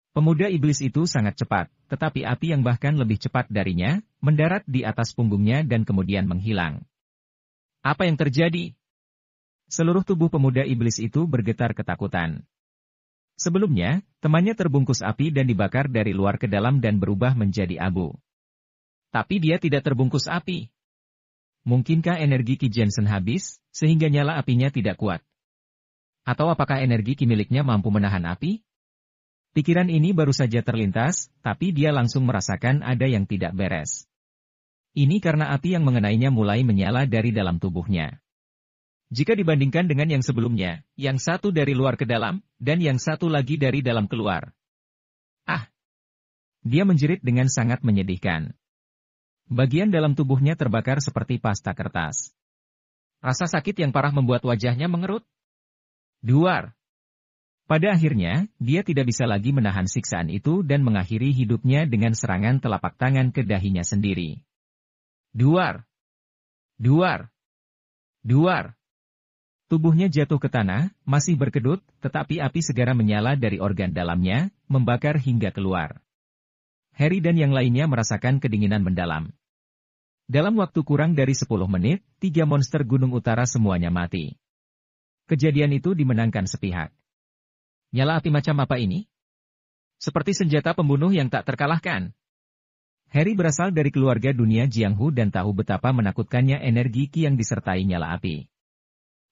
Pemuda iblis itu sangat cepat, tetapi api yang bahkan lebih cepat darinya, mendarat di atas punggungnya dan kemudian menghilang. Apa yang terjadi? Seluruh tubuh pemuda iblis itu bergetar ketakutan. Sebelumnya, temannya terbungkus api dan dibakar dari luar ke dalam dan berubah menjadi abu. Tapi dia tidak terbungkus api. Mungkinkah energi Ki Jensen habis, sehingga nyala apinya tidak kuat? Atau apakah energi Ki miliknya mampu menahan api? Pikiran ini baru saja terlintas, tapi dia langsung merasakan ada yang tidak beres. Ini karena api yang mengenainya mulai menyala dari dalam tubuhnya. Jika dibandingkan dengan yang sebelumnya, yang satu dari luar ke dalam, dan yang satu lagi dari dalam keluar. Ah! Dia menjerit dengan sangat menyedihkan. Bagian dalam tubuhnya terbakar seperti pasta kertas. Rasa sakit yang parah membuat wajahnya mengerut. Duar! Pada akhirnya, dia tidak bisa lagi menahan siksaan itu dan mengakhiri hidupnya dengan serangan telapak tangan ke dahinya sendiri. Duar! Duar! Duar! Tubuhnya jatuh ke tanah, masih berkedut, tetapi api segera menyala dari organ dalamnya, membakar hingga keluar. Harry dan yang lainnya merasakan kedinginan mendalam. Dalam waktu kurang dari 10 menit, 3 monster gunung utara semuanya mati. Kejadian itu dimenangkan sepihak. Nyala api macam apa ini? Seperti senjata pembunuh yang tak terkalahkan. Harry berasal dari keluarga dunia Jianghu dan tahu betapa menakutkannya energi Qi yang disertai nyala api.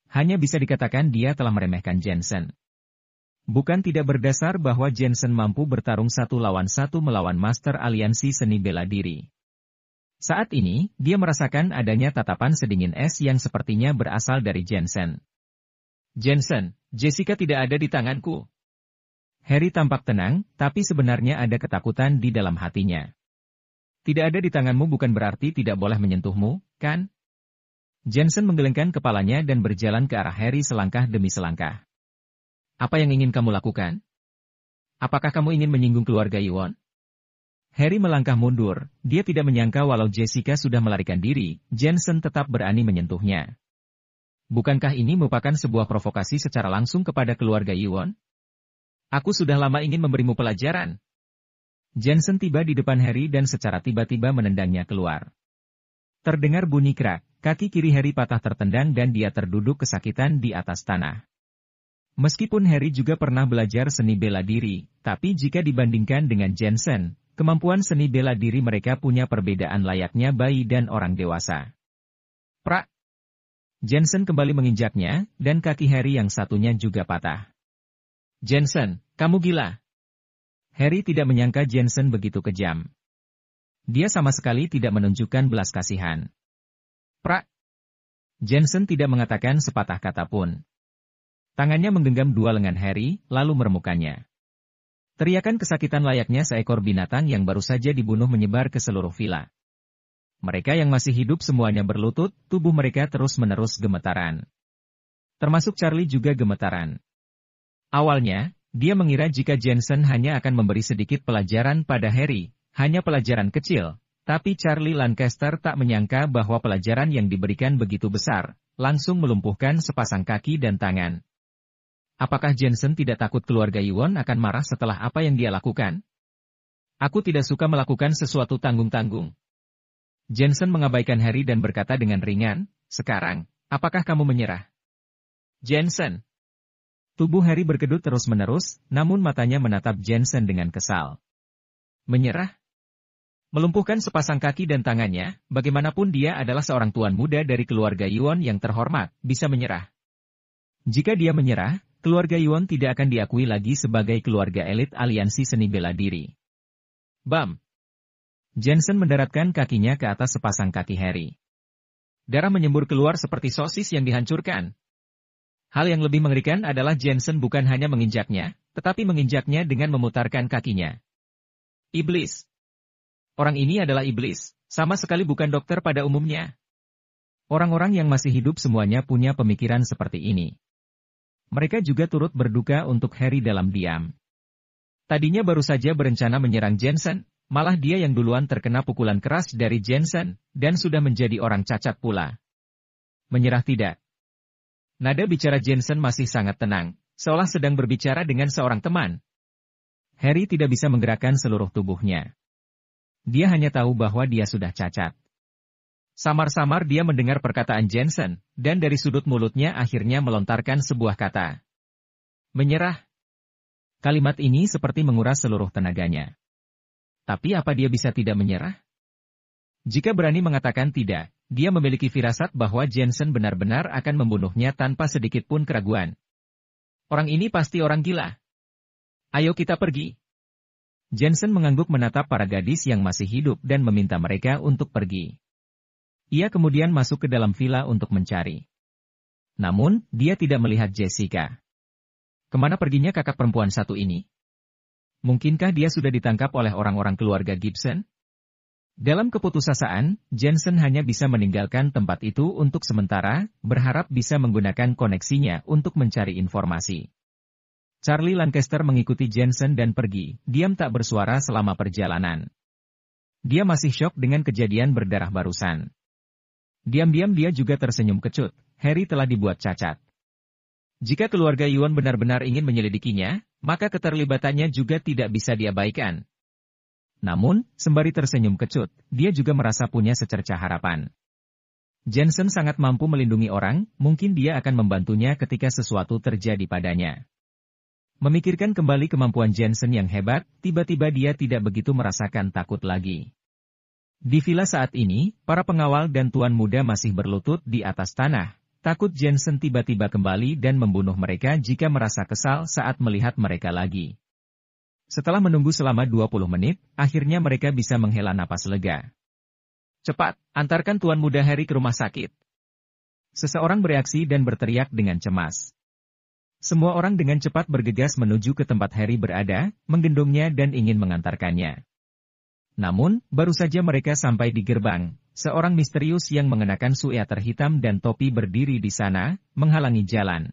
Hanya bisa dikatakan dia telah meremehkan Jensen. Bukan tidak berdasar bahwa Jensen mampu bertarung 1 lawan 1 melawan Master Aliansi Seni Bela Diri. Saat ini, dia merasakan adanya tatapan sedingin es yang sepertinya berasal dari Jensen. Jensen, Jessica tidak ada di tanganku. Harry tampak tenang, tapi sebenarnya ada ketakutan di dalam hatinya. Tidak ada di tanganmu bukan berarti tidak boleh menyentuhmu, kan? Jensen menggelengkan kepalanya dan berjalan ke arah Harry selangkah demi selangkah. Apa yang ingin kamu lakukan? Apakah kamu ingin menyinggung keluarga Yuan? Harry melangkah mundur, dia tidak menyangka walau Jessica sudah melarikan diri, Jensen tetap berani menyentuhnya. Bukankah ini merupakan sebuah provokasi secara langsung kepada keluarga Yuan? Aku sudah lama ingin memberimu pelajaran. Jensen tiba di depan Harry dan secara tiba-tiba menendangnya keluar. Terdengar bunyi krak, kaki kiri Harry patah tertendang dan dia terduduk kesakitan di atas tanah. Meskipun Harry juga pernah belajar seni bela diri, tapi jika dibandingkan dengan Jensen, kemampuan seni bela diri mereka punya perbedaan layaknya bayi dan orang dewasa. Prak! Jensen kembali menginjaknya, dan kaki Harry yang satunya juga patah. Jensen, kamu gila! Harry tidak menyangka Jensen begitu kejam. Dia sama sekali tidak menunjukkan belas kasihan. Prak! Jensen tidak mengatakan sepatah kata pun. Tangannya menggenggam 2 lengan Harry, lalu meremukannya. Teriakan kesakitan layaknya seekor binatang yang baru saja dibunuh menyebar ke seluruh villa. Mereka yang masih hidup semuanya berlutut, tubuh mereka terus-menerus gemetaran. Termasuk Charlie juga gemetaran. Awalnya, dia mengira jika Jensen hanya akan memberi sedikit pelajaran pada Harry, hanya pelajaran kecil, tapi Charlie Lancaster tak menyangka bahwa pelajaran yang diberikan begitu besar, langsung melumpuhkan sepasang kaki dan tangan. Apakah Jensen tidak takut keluarga Yuan akan marah setelah apa yang dia lakukan? Aku tidak suka melakukan sesuatu tanggung-tanggung. Jensen mengabaikan Harry dan berkata dengan ringan, sekarang, apakah kamu menyerah? Jensen. Tubuh Harry berkedut terus-menerus, namun matanya menatap Jensen dengan kesal. Menyerah? Melumpuhkan sepasang kaki dan tangannya, bagaimanapun dia adalah seorang tuan muda dari keluarga Yuan yang terhormat, bisa menyerah. Jika dia menyerah, keluarga Yuan tidak akan diakui lagi sebagai keluarga elit aliansi seni bela diri. Bam! Jensen mendaratkan kakinya ke atas sepasang kaki Harry. Darah menyembur keluar seperti sosis yang dihancurkan. Hal yang lebih mengerikan adalah Jensen bukan hanya menginjaknya, tetapi menginjaknya dengan memutarkan kakinya. Iblis! Orang ini adalah iblis, sama sekali bukan dokter pada umumnya. Orang-orang yang masih hidup semuanya punya pemikiran seperti ini. Mereka juga turut berduka untuk Harry dalam diam. Tadinya baru saja berencana menyerang Jensen, malah dia yang duluan terkena pukulan keras dari Jensen, dan sudah menjadi orang cacat pula. Menyerah tidak. Nada bicara Jensen masih sangat tenang, seolah sedang berbicara dengan seorang teman. Harry tidak bisa menggerakkan seluruh tubuhnya. Dia hanya tahu bahwa dia sudah cacat. Samar-samar dia mendengar perkataan Jensen, dan dari sudut mulutnya akhirnya melontarkan sebuah kata. Menyerah. Kalimat ini seperti menguras seluruh tenaganya. Tapi apa dia bisa tidak menyerah? Jika berani mengatakan tidak, dia memiliki firasat bahwa Jensen benar-benar akan membunuhnya tanpa sedikit pun keraguan. Orang ini pasti orang gila. Ayo kita pergi. Jensen mengangguk menatap para gadis yang masih hidup dan meminta mereka untuk pergi. Ia kemudian masuk ke dalam villa untuk mencari. Namun, dia tidak melihat Jessica. Kemana perginya kakak perempuan satu ini? Mungkinkah dia sudah ditangkap oleh orang-orang keluarga Gibson? Dalam keputusasaan, Jensen hanya bisa meninggalkan tempat itu untuk sementara, berharap bisa menggunakan koneksinya untuk mencari informasi. Charlie Lancaster mengikuti Jensen dan pergi, diam tak bersuara selama perjalanan. Dia masih syok dengan kejadian berdarah barusan. Diam-diam dia juga tersenyum kecut, Harry telah dibuat cacat. Jika keluarga Yuan benar-benar ingin menyelidikinya, maka keterlibatannya juga tidak bisa diabaikan. Namun, sembari tersenyum kecut, dia juga merasa punya secercah harapan. Jensen sangat mampu melindungi orang, mungkin dia akan membantunya ketika sesuatu terjadi padanya. Memikirkan kembali kemampuan Jensen yang hebat, tiba-tiba dia tidak begitu merasakan takut lagi. Di villa saat ini, para pengawal dan tuan muda masih berlutut di atas tanah. Takut Jensen tiba-tiba kembali dan membunuh mereka jika merasa kesal saat melihat mereka lagi. Setelah menunggu selama 20 menit, akhirnya mereka bisa menghela napas lega. Cepat, antarkan tuan muda Harry ke rumah sakit. Seseorang bereaksi dan berteriak dengan cemas. Semua orang dengan cepat bergegas menuju ke tempat Harry berada, menggendongnya dan ingin mengantarkannya. Namun, baru saja mereka sampai di gerbang, seorang misterius yang mengenakan sweater hitam dan topi berdiri di sana, menghalangi jalan.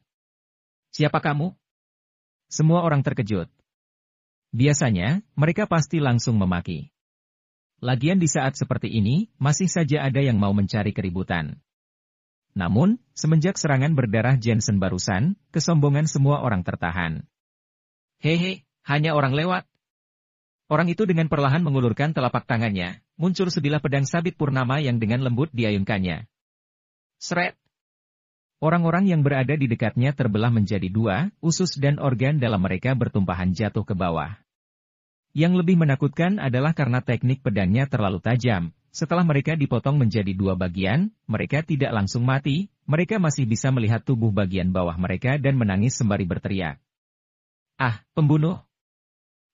Siapa kamu? Semua orang terkejut. Biasanya, mereka pasti langsung memaki. Lagian di saat seperti ini, masih saja ada yang mau mencari keributan. Namun, semenjak serangan berdarah Jensen barusan, kesombongan semua orang tertahan. Hehe, hanya orang lewat. Orang itu dengan perlahan mengulurkan telapak tangannya, muncul sebilah pedang sabit purnama yang dengan lembut diayunkannya. Sret! Orang-orang yang berada di dekatnya terbelah menjadi dua, usus dan organ dalam mereka bertumpahan jatuh ke bawah. Yang lebih menakutkan adalah karena teknik pedangnya terlalu tajam. Setelah mereka dipotong menjadi dua bagian, mereka tidak langsung mati, mereka masih bisa melihat tubuh bagian bawah mereka dan menangis sembari berteriak. Ah, pembunuh!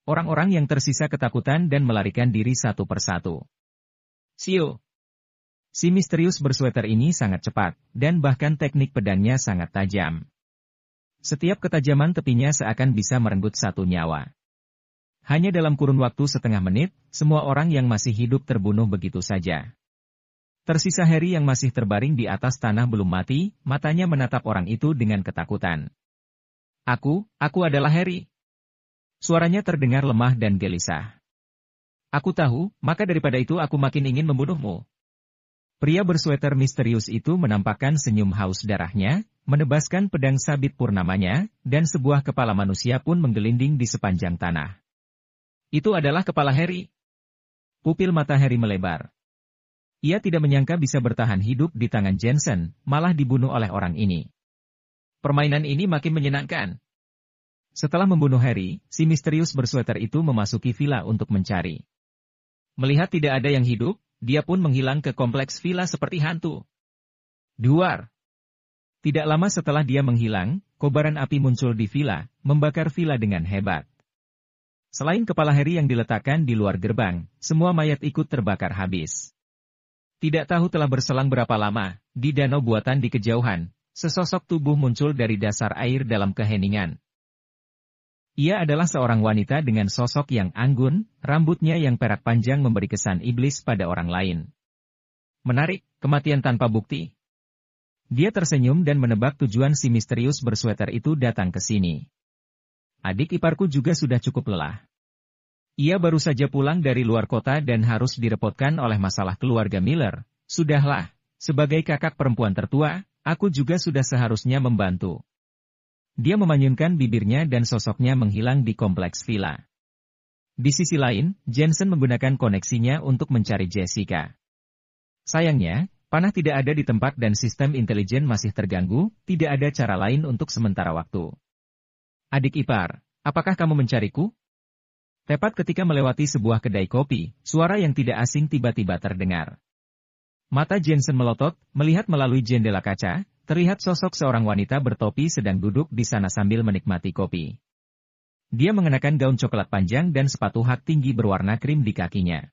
Orang-orang yang tersisa ketakutan dan melarikan diri satu persatu. Sio! Si misterius bersweater ini sangat cepat, dan bahkan teknik pedangnya sangat tajam. Setiap ketajaman tepinya seakan bisa merenggut satu nyawa. Hanya dalam kurun waktu setengah menit, semua orang yang masih hidup terbunuh begitu saja. Tersisa Harry yang masih terbaring di atas tanah belum mati, matanya menatap orang itu dengan ketakutan. Aku adalah Harry. Suaranya terdengar lemah dan gelisah. Aku tahu, maka daripada itu aku makin ingin membunuhmu. Pria bersweater misterius itu menampakkan senyum haus darahnya, menebaskan pedang sabit purnamanya, dan sebuah kepala manusia pun menggelinding di sepanjang tanah. Itu adalah kepala Harry. Pupil mata Harry melebar. Ia tidak menyangka bisa bertahan hidup di tangan Jensen, malah dibunuh oleh orang ini. Permainan ini makin menyenangkan. Setelah membunuh Harry, si misterius bersweater itu memasuki villa untuk mencari. Melihat tidak ada yang hidup, dia pun menghilang ke kompleks villa seperti hantu. Duar! Tidak lama setelah dia menghilang, kobaran api muncul di villa, membakar villa dengan hebat. Selain kepala Harry yang diletakkan di luar gerbang, semua mayat ikut terbakar habis. Tidak tahu telah berselang berapa lama, di danau buatan di kejauhan, sesosok tubuh muncul dari dasar air dalam keheningan. Ia adalah seorang wanita dengan sosok yang anggun, rambutnya yang perak panjang memberi kesan iblis pada orang lain. Menarik, kematian tanpa bukti. Dia tersenyum dan menebak tujuan si misterius bersweater itu datang ke sini. Adik iparku juga sudah cukup lelah. Ia baru saja pulang dari luar kota dan harus direpotkan oleh masalah keluarga Miller. Sudahlah, sebagai kakak perempuan tertua, aku juga sudah seharusnya membantu. Dia memanyunkan bibirnya dan sosoknya menghilang di kompleks villa. Di sisi lain, Jensen menggunakan koneksinya untuk mencari Jessica. Sayangnya, panah tidak ada di tempat dan sistem intelijen masih terganggu, tidak ada cara lain untuk sementara waktu. Adik ipar, apakah kamu mencariku? Tepat ketika melewati sebuah kedai kopi, suara yang tidak asing tiba-tiba terdengar. Mata Jensen melotot, melihat melalui jendela kaca, terlihat sosok seorang wanita bertopi sedang duduk di sana sambil menikmati kopi. Dia mengenakan gaun coklat panjang dan sepatu hak tinggi berwarna krim di kakinya.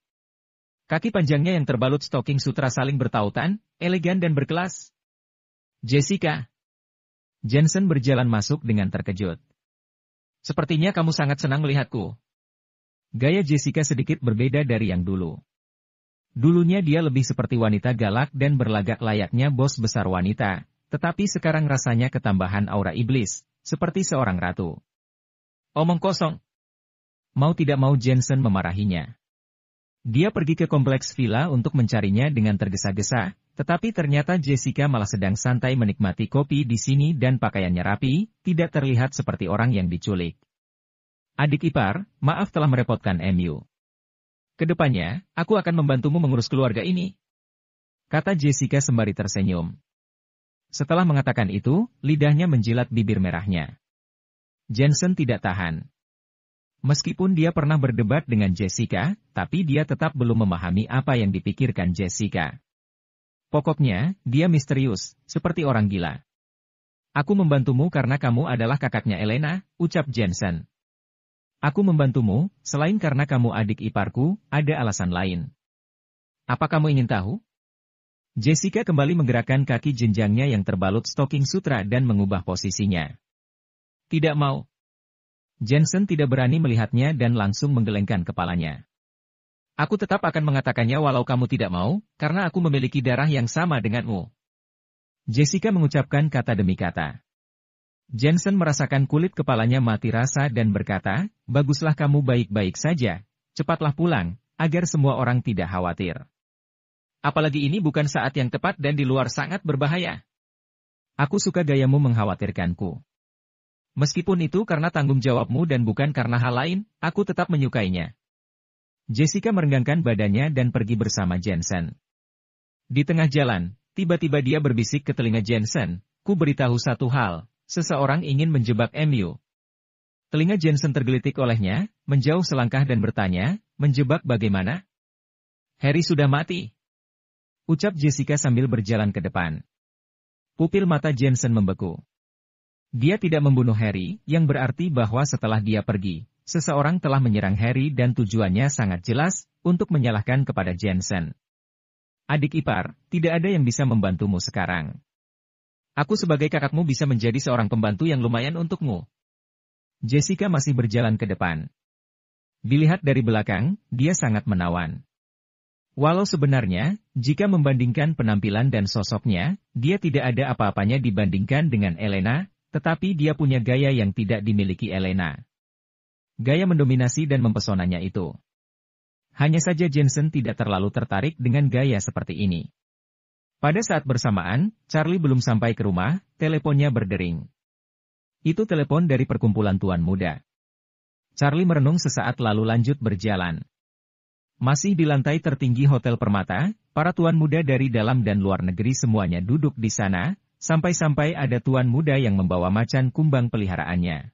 Kaki panjangnya yang terbalut stoking sutra saling bertautan, elegan dan berkelas. Jessica. Jensen berjalan masuk dengan terkejut. Sepertinya kamu sangat senang melihatku. Gaya Jessica sedikit berbeda dari yang dulu. Dulunya dia lebih seperti wanita galak dan berlagak layaknya bos besar wanita. Tetapi sekarang rasanya ketambahan aura iblis, seperti seorang ratu. Omong kosong. Mau tidak mau Jensen memarahinya. Dia pergi ke kompleks villa untuk mencarinya dengan tergesa-gesa, tetapi ternyata Jessica malah sedang santai menikmati kopi di sini dan pakaiannya rapi, tidak terlihat seperti orang yang diculik. Adik ipar, maaf telah merepotkan MU. Kedepannya, aku akan membantumu mengurus keluarga ini. Kata Jessica sembari tersenyum. Setelah mengatakan itu, lidahnya menjilat bibir merahnya. Jensen tidak tahan. Meskipun dia pernah berdebat dengan Jessica, tapi dia tetap belum memahami apa yang dipikirkan Jessica. Pokoknya, dia misterius, seperti orang gila. Aku membantumu karena kamu adalah kakaknya Elena, ucap Jensen. Aku membantumu, selain karena kamu adik iparku, ada alasan lain. Apa kamu ingin tahu? Jessica kembali menggerakkan kaki jenjangnya yang terbalut stoking sutra dan mengubah posisinya. Tidak mau. Jensen tidak berani melihatnya dan langsung menggelengkan kepalanya. Aku tetap akan mengatakannya walau kamu tidak mau, karena aku memiliki darah yang sama denganmu. Jessica mengucapkan kata demi kata. Jensen merasakan kulit kepalanya mati rasa dan berkata, baguslah kamu baik-baik saja, cepatlah pulang, agar semua orang tidak khawatir. Apalagi ini bukan saat yang tepat dan di luar sangat berbahaya. Aku suka gayamu mengkhawatirkanku. Meskipun itu karena tanggung jawabmu dan bukan karena hal lain, aku tetap menyukainya. Jessica merenggangkan badannya dan pergi bersama Jensen. Di tengah jalan, tiba-tiba dia berbisik ke telinga Jensen, ku beritahu satu hal, seseorang ingin menjebak MU. Telinga Jensen tergelitik olehnya, menjauh selangkah dan bertanya, menjebak bagaimana? Harry sudah mati. Ucap Jessica sambil berjalan ke depan. Pupil mata Jensen membeku. Dia tidak membunuh Harry, yang berarti bahwa setelah dia pergi, seseorang telah menyerang Harry dan tujuannya sangat jelas, untuk menyalahkan kepada Jensen. Adik ipar, tidak ada yang bisa membantumu sekarang. Aku sebagai kakakmu bisa menjadi seorang pembantu yang lumayan untukmu. Jessica masih berjalan ke depan. Dilihat dari belakang, dia sangat menawan. Walau sebenarnya, jika membandingkan penampilan dan sosoknya, dia tidak ada apa-apanya dibandingkan dengan Elena, tetapi dia punya gaya yang tidak dimiliki Elena. Gaya mendominasi dan mempesonanya itu. Hanya saja Jensen tidak terlalu tertarik dengan gaya seperti ini. Pada saat bersamaan, Charlie belum sampai ke rumah, teleponnya berdering. Itu telepon dari perkumpulan tuan muda. Charlie merenung sesaat lalu lanjut berjalan. Masih di lantai tertinggi Hotel Permata, para tuan muda dari dalam dan luar negeri semuanya duduk di sana, sampai-sampai ada tuan muda yang membawa macan kumbang peliharaannya.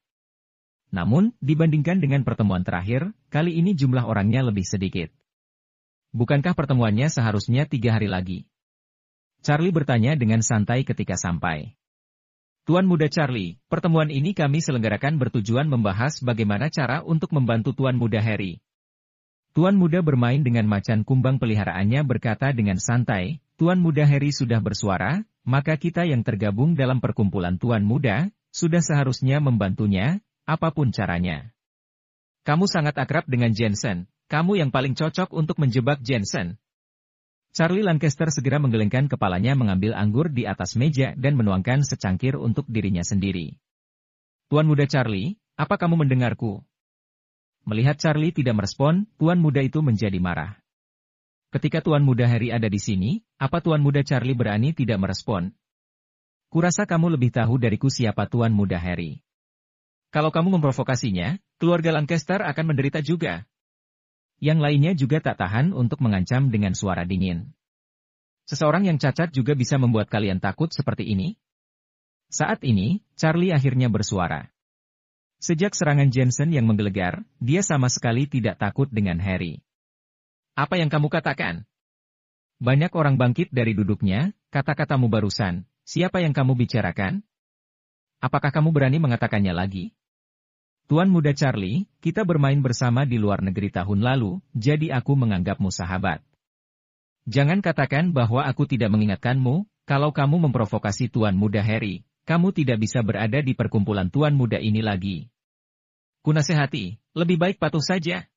Namun, dibandingkan dengan pertemuan terakhir, kali ini jumlah orangnya lebih sedikit. Bukankah pertemuannya seharusnya 3 hari lagi? Charlie bertanya dengan santai ketika sampai. Tuan muda Charlie, pertemuan ini kami selenggarakan bertujuan membahas bagaimana cara untuk membantu tuan muda Harry. Tuan muda bermain dengan macan kumbang peliharaannya berkata dengan santai, Tuan muda Harry sudah bersuara, maka kita yang tergabung dalam perkumpulan tuan muda, sudah seharusnya membantunya, apapun caranya. Kamu sangat akrab dengan Jensen, kamu yang paling cocok untuk menjebak Jensen. Charlie Lancaster segera menggelengkan kepalanya mengambil anggur di atas meja dan menuangkan secangkir untuk dirinya sendiri. Tuan muda Charlie, apa kamu mendengarku? Melihat Charlie tidak merespon, tuan muda itu menjadi marah. Ketika tuan muda Harry ada di sini, apa tuan muda Charlie berani tidak merespon? Kurasa kamu lebih tahu dariku siapa tuan muda Harry. Kalau kamu memprovokasinya, keluarga Lancaster akan menderita juga. Yang lainnya juga tak tahan untuk mengancam dengan suara dingin. Seseorang yang cacat juga bisa membuat kalian takut seperti ini? Saat ini, Charlie akhirnya bersuara. Sejak serangan Jensen yang menggelegar, dia sama sekali tidak takut dengan Harry. Apa yang kamu katakan? Banyak orang bangkit dari duduknya, kata-katamu barusan, siapa yang kamu bicarakan? Apakah kamu berani mengatakannya lagi? Tuan muda Charlie, kita bermain bersama di luar negeri tahun lalu, jadi aku menganggapmu sahabat. Jangan katakan bahwa aku tidak mengingatkanmu, kalau kamu memprovokasi Tuan muda Harry, kamu tidak bisa berada di perkumpulan Tuan muda ini lagi. Kunasehati, lebih baik patuh saja.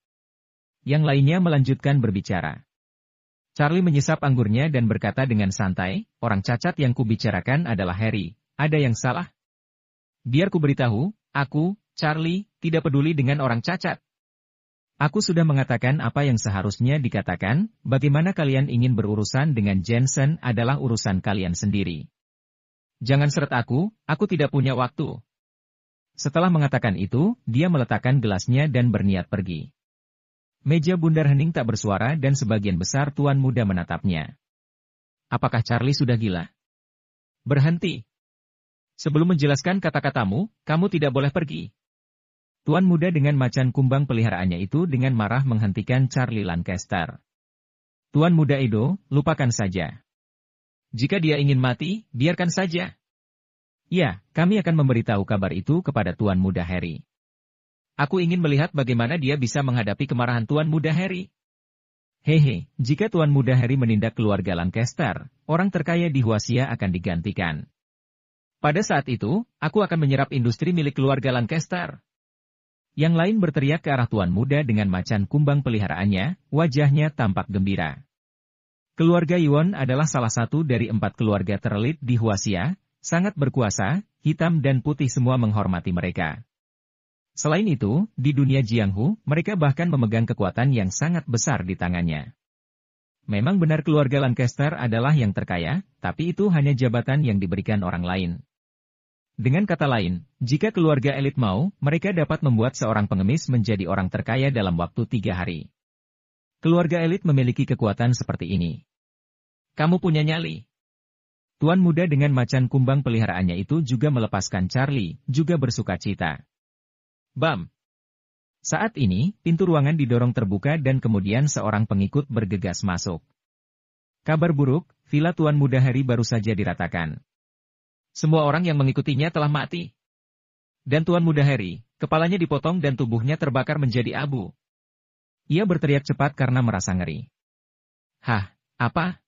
Yang lainnya melanjutkan berbicara. Charlie menyesap anggurnya dan berkata dengan santai, orang cacat yang kubicarakan adalah Harry, ada yang salah? Biar ku beritahu, aku, Charlie, tidak peduli dengan orang cacat. Aku sudah mengatakan apa yang seharusnya dikatakan, bagaimana kalian ingin berurusan dengan Jensen adalah urusan kalian sendiri. Jangan seret aku tidak punya waktu. Setelah mengatakan itu, dia meletakkan gelasnya dan berniat pergi. Meja bundar hening tak bersuara dan sebagian besar tuan muda menatapnya. Apakah Charlie sudah gila? Berhenti. Sebelum menjelaskan kata-katamu, kamu tidak boleh pergi. Tuan muda dengan macan kumbang peliharaannya itu dengan marah menghentikan Charlie Lancaster. Tuan muda Edo, lupakan saja. Jika dia ingin mati, biarkan saja. Ya, kami akan memberitahu kabar itu kepada Tuan muda Harry. Aku ingin melihat bagaimana dia bisa menghadapi kemarahan Tuan muda Harry. Hehe, jika Tuan muda Harry menindak keluarga Lancaster, orang terkaya di Huasia akan digantikan. Pada saat itu, aku akan menyerap industri milik keluarga Lancaster. Yang lain berteriak ke arah tuan muda dengan macan kumbang peliharaannya, wajahnya tampak gembira. Keluarga Yuan adalah salah satu dari 4 keluarga terelit di Huasia, sangat berkuasa, hitam dan putih semua menghormati mereka. Selain itu, di dunia Jianghu, mereka bahkan memegang kekuatan yang sangat besar di tangannya. Memang benar keluarga Lancaster adalah yang terkaya, tapi itu hanya jabatan yang diberikan orang lain. Dengan kata lain, jika keluarga elit mau, mereka dapat membuat seorang pengemis menjadi orang terkaya dalam waktu 3 hari. Keluarga elit memiliki kekuatan seperti ini. Kamu punya nyali. Tuan muda dengan macan kumbang peliharaannya itu juga melepaskan Charlie, juga bersuka cita. Bam! Saat ini, pintu ruangan didorong terbuka dan kemudian seorang pengikut bergegas masuk. Kabar buruk, villa Tuan muda Harry baru saja diratakan. Semua orang yang mengikutinya telah mati. Dan Tuan muda Harry, kepalanya dipotong dan tubuhnya terbakar menjadi abu. Ia berteriak cepat karena merasa ngeri. Hah, apa?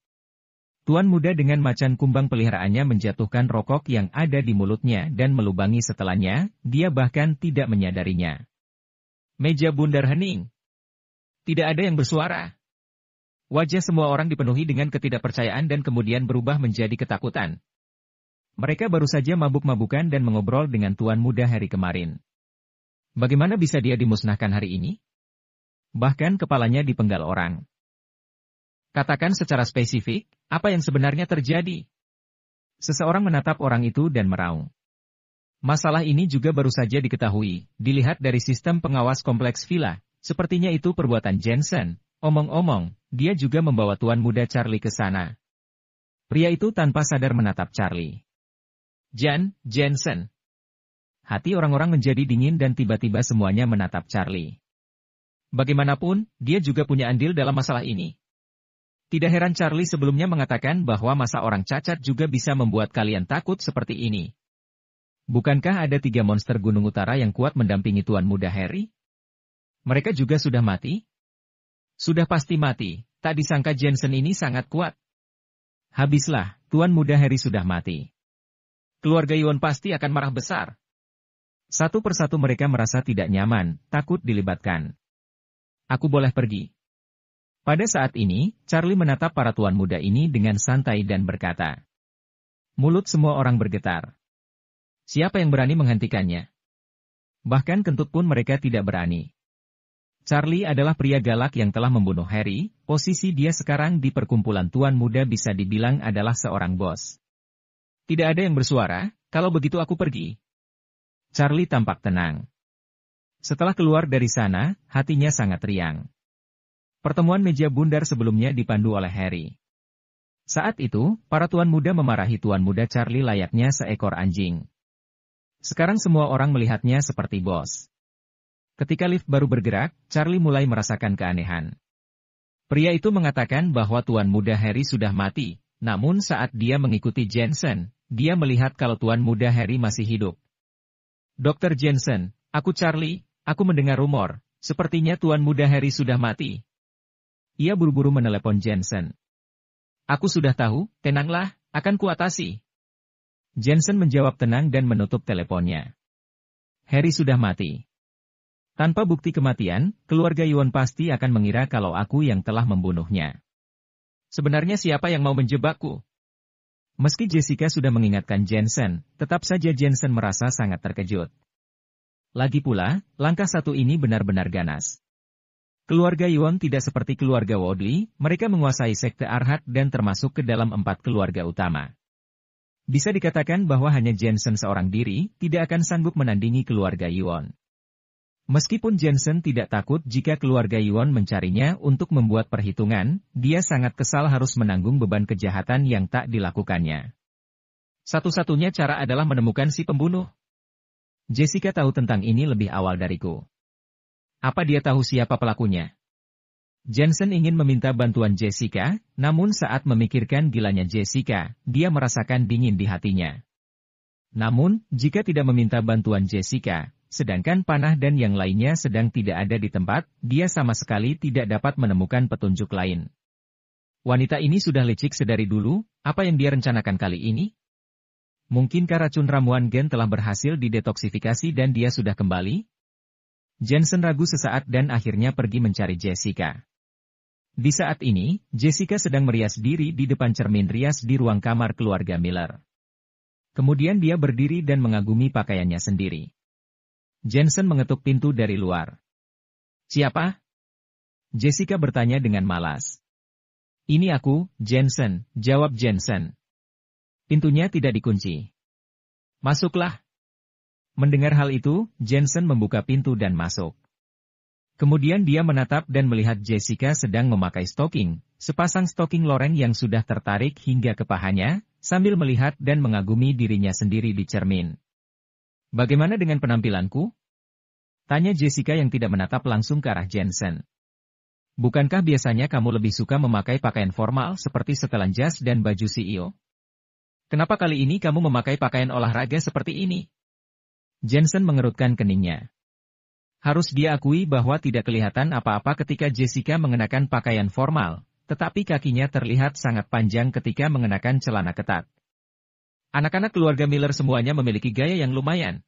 Tuan muda dengan macan kumbang peliharaannya menjatuhkan rokok yang ada di mulutnya dan melubangi setelannya, dia bahkan tidak menyadarinya. Meja bundar hening. Tidak ada yang bersuara. Wajah semua orang dipenuhi dengan ketidakpercayaan dan kemudian berubah menjadi ketakutan. Mereka baru saja mabuk-mabukan dan mengobrol dengan Tuan muda Harry kemarin. Bagaimana bisa dia dimusnahkan hari ini? Bahkan kepalanya dipenggal orang. Katakan secara spesifik, apa yang sebenarnya terjadi? Seseorang menatap orang itu dan meraung. Masalah ini juga baru saja diketahui, dilihat dari sistem pengawas kompleks villa, sepertinya itu perbuatan Jensen. Omong-omong, dia juga membawa Tuan muda Charlie ke sana. Pria itu tanpa sadar menatap Charlie. Jensen. Hati orang-orang menjadi dingin dan tiba-tiba semuanya menatap Charlie. Bagaimanapun, dia juga punya andil dalam masalah ini. Tidak heran Charlie sebelumnya mengatakan bahwa masa orang cacat juga bisa membuat kalian takut seperti ini. Bukankah ada 3 monster Gunung Utara yang kuat mendampingi Tuan muda Harry? Mereka juga sudah mati? Sudah pasti mati, tak disangka Jensen ini sangat kuat. Habislah, Tuan muda Harry sudah mati. Keluarga Yuan pasti akan marah besar. Satu persatu mereka merasa tidak nyaman, takut dilibatkan. Aku boleh pergi. Pada saat ini, Charlie menatap para tuan muda ini dengan santai dan berkata. Mulut semua orang bergetar. Siapa yang berani menghentikannya? Bahkan kentut pun mereka tidak berani. Charlie adalah pria galak yang telah membunuh Harry, posisi dia sekarang di perkumpulan tuan muda bisa dibilang adalah seorang bos. Tidak ada yang bersuara, kalau begitu aku pergi. Charlie tampak tenang. Setelah keluar dari sana, hatinya sangat riang. Pertemuan meja bundar sebelumnya dipandu oleh Harry. Saat itu, para tuan muda memarahi tuan muda Charlie layaknya seekor anjing. Sekarang semua orang melihatnya seperti bos. Ketika lift baru bergerak, Charlie mulai merasakan keanehan. Pria itu mengatakan bahwa tuan muda Harry sudah mati, namun saat dia mengikuti Jensen, dia melihat kalau tuan muda Harry masih hidup. Dr. Jensen, aku Charlie, aku mendengar rumor, sepertinya tuan muda Harry sudah mati. Ia buru-buru menelepon Jensen. Aku sudah tahu, tenanglah, akan kuatasi. Jensen menjawab tenang dan menutup teleponnya. Harry sudah mati. Tanpa bukti kematian, keluarga Yuan pasti akan mengira kalau aku yang telah membunuhnya. Sebenarnya siapa yang mau menjebakku? Meski Jessica sudah mengingatkan Jensen, tetap saja Jensen merasa sangat terkejut. Lagi pula, langkah satu ini benar-benar ganas. Keluarga Yuan tidak seperti keluarga Wadley, mereka menguasai sekte Arhat dan termasuk ke dalam 4 keluarga utama. Bisa dikatakan bahwa hanya Jensen seorang diri, tidak akan sanggup menandingi keluarga Yuan. Meskipun Jensen tidak takut jika keluarga Yuan mencarinya untuk membuat perhitungan, dia sangat kesal harus menanggung beban kejahatan yang tak dilakukannya. Satu-satunya cara adalah menemukan si pembunuh. Jessica tahu tentang ini lebih awal dariku. Apa dia tahu siapa pelakunya? Jensen ingin meminta bantuan Jessica, namun saat memikirkan gilanya Jessica, dia merasakan dingin di hatinya. Namun, jika tidak meminta bantuan Jessica, sedangkan Panah dan yang lainnya sedang tidak ada di tempat, dia sama sekali tidak dapat menemukan petunjuk lain. Wanita ini sudah licik sedari dulu, apa yang dia rencanakan kali ini? Mungkinkah racun ramuan gen telah berhasil didetoksifikasi dan dia sudah kembali? Jensen ragu sesaat dan akhirnya pergi mencari Jessica. Di saat ini, Jessica sedang merias diri di depan cermin rias di ruang kamar keluarga Miller. Kemudian dia berdiri dan mengagumi pakaiannya sendiri. Jensen mengetuk pintu dari luar. Siapa? Jessica bertanya dengan malas. Ini aku, Jensen, jawab Jensen. Pintunya tidak dikunci. Masuklah. Mendengar hal itu, Jensen membuka pintu dan masuk. Kemudian dia menatap dan melihat Jessica sedang memakai stoking, sepasang stoking loreng yang sudah tertarik hingga ke pahanya, sambil melihat dan mengagumi dirinya sendiri di cermin. Bagaimana dengan penampilanku? Tanya Jessica yang tidak menatap langsung ke arah Jensen. Bukankah biasanya kamu lebih suka memakai pakaian formal seperti setelan jas dan baju CEO? Kenapa kali ini kamu memakai pakaian olahraga seperti ini? Jensen mengerutkan keningnya. Harus diakui bahwa tidak kelihatan apa-apa ketika Jessica mengenakan pakaian formal, tetapi kakinya terlihat sangat panjang ketika mengenakan celana ketat. Anak-anak keluarga Miller semuanya memiliki gaya yang lumayan.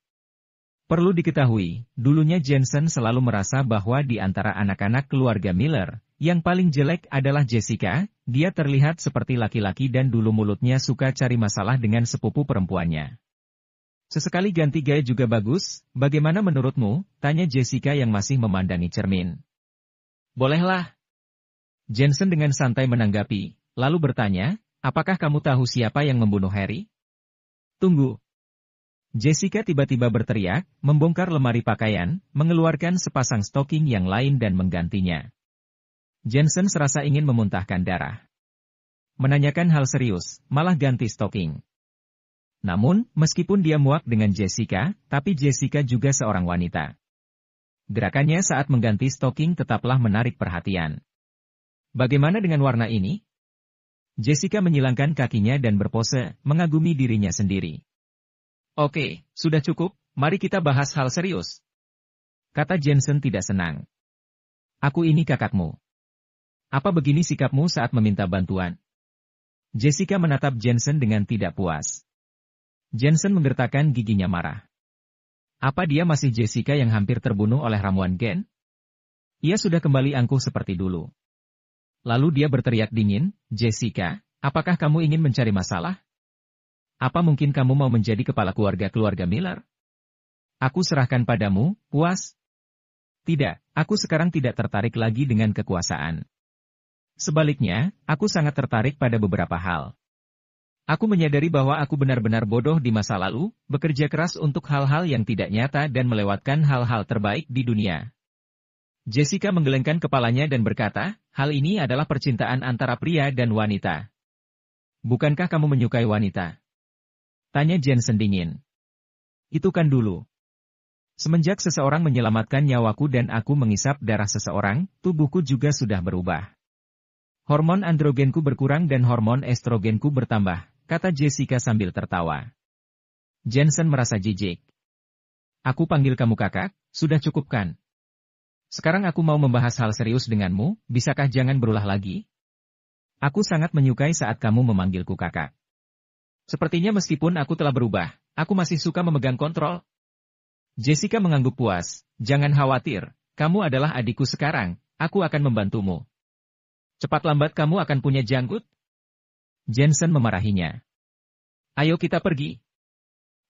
Perlu diketahui, dulunya Jensen selalu merasa bahwa di antara anak-anak keluarga Miller, yang paling jelek adalah Jessica, dia terlihat seperti laki-laki dan dulu mulutnya suka cari masalah dengan sepupu perempuannya. Sesekali ganti gaya juga bagus, bagaimana menurutmu? Tanya Jessica yang masih memandangi cermin. Bolehlah. Jensen dengan santai menanggapi, lalu bertanya, apakah kamu tahu siapa yang membunuh Harry? Tunggu. Jessica tiba-tiba berteriak, membongkar lemari pakaian, mengeluarkan sepasang stoking yang lain dan menggantinya. Jensen serasa ingin memuntahkan darah. Menanyakan hal serius, malah ganti stoking. Namun, meskipun dia muak dengan Jessica, tapi Jessica juga seorang wanita. Gerakannya saat mengganti stoking tetaplah menarik perhatian. Bagaimana dengan warna ini? Jessica menyilangkan kakinya dan berpose, mengagumi dirinya sendiri. Oke, sudah cukup, mari kita bahas hal serius. Kata Jensen tidak senang. Aku ini kakakmu. Apa begini sikapmu saat meminta bantuan? Jessica menatap Jensen dengan tidak puas. Jensen menggertakkan giginya marah. Apa dia masih Jessica yang hampir terbunuh oleh ramuan gen? Ia sudah kembali angkuh seperti dulu. Lalu dia berteriak dingin, Jessica, apakah kamu ingin mencari masalah? Apa mungkin kamu mau menjadi kepala keluarga Miller? Aku serahkan padamu, puas? Tidak, aku sekarang tidak tertarik lagi dengan kekuasaan. Sebaliknya, aku sangat tertarik pada beberapa hal. Aku menyadari bahwa aku benar-benar bodoh di masa lalu, bekerja keras untuk hal-hal yang tidak nyata dan melewatkan hal-hal terbaik di dunia. Jessica menggelengkan kepalanya dan berkata, hal ini adalah percintaan antara pria dan wanita. Bukankah kamu menyukai wanita? Tanya Jensen dingin. Itu kan dulu. Semenjak seseorang menyelamatkan nyawaku dan aku mengisap darah seseorang, tubuhku juga sudah berubah. Hormon androgenku berkurang dan hormon estrogenku bertambah, kata Jessica sambil tertawa. Jensen merasa jijik. Aku panggil kamu kakak, sudah cukup kan? Sekarang aku mau membahas hal serius denganmu, bisakah jangan berulah lagi? Aku sangat menyukai saat kamu memanggilku kakak. Sepertinya meskipun aku telah berubah, aku masih suka memegang kontrol. Jessica mengangguk puas, jangan khawatir, kamu adalah adikku sekarang, aku akan membantumu. Cepat lambat kamu akan punya janggut? Jensen memarahinya. Ayo kita pergi.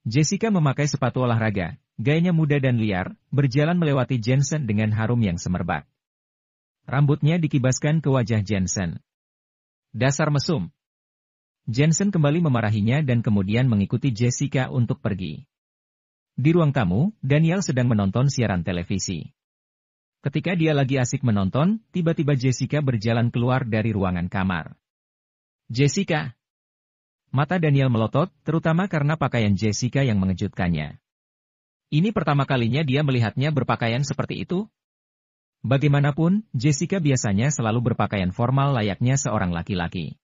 Jessica memakai sepatu olahraga, gayanya muda dan liar, berjalan melewati Jensen dengan harum yang semerbak. Rambutnya dikibaskan ke wajah Jensen. Dasar mesum. Jensen kembali memarahinya dan kemudian mengikuti Jessica untuk pergi. Di ruang tamu, Daniel sedang menonton siaran televisi. Ketika dia lagi asik menonton, tiba-tiba Jessica berjalan keluar dari ruangan kamar. Jessica! Mata Daniel melotot, terutama karena pakaian Jessica yang mengejutkannya. Ini pertama kalinya dia melihatnya berpakaian seperti itu. Bagaimanapun, Jessica biasanya selalu berpakaian formal layaknya seorang laki-laki.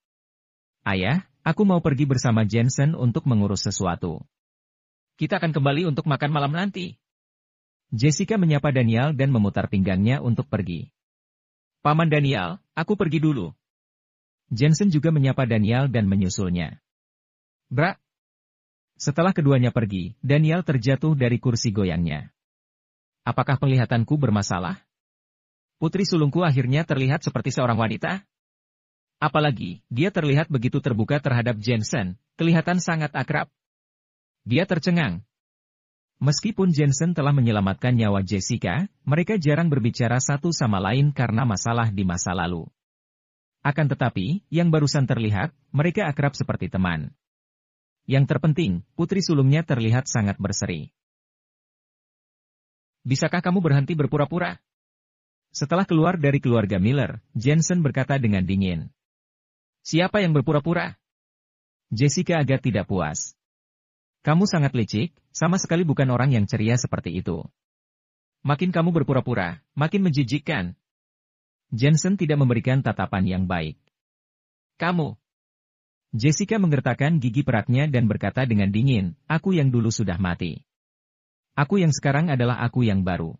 Ayah, aku mau pergi bersama Jensen untuk mengurus sesuatu. Kita akan kembali untuk makan malam nanti. Jessica menyapa Daniel dan memutar pinggangnya untuk pergi. Paman Daniel, aku pergi dulu. Jensen juga menyapa Daniel dan menyusulnya. Bra. Setelah keduanya pergi, Daniel terjatuh dari kursi goyangnya. Apakah penglihatanku bermasalah? Putri sulungku akhirnya terlihat seperti seorang wanita? Apalagi, dia terlihat begitu terbuka terhadap Jensen, kelihatan sangat akrab. Dia tercengang. Meskipun Jensen telah menyelamatkan nyawa Jessica, mereka jarang berbicara satu sama lain karena masalah di masa lalu. Akan tetapi, yang barusan terlihat, mereka akrab seperti teman. Yang terpenting, putri sulungnya terlihat sangat berseri. Bisakah kamu berhenti berpura-pura? Setelah keluar dari keluarga Miller, Jensen berkata dengan dingin. Siapa yang berpura-pura? Jessica agak tidak puas. Kamu sangat licik, sama sekali bukan orang yang ceria seperti itu. Makin kamu berpura-pura, makin menjijikkan. Jensen tidak memberikan tatapan yang baik. Kamu. Jessica menggertakkan gigi peratnya dan berkata dengan dingin, aku yang dulu sudah mati. Aku yang sekarang adalah aku yang baru.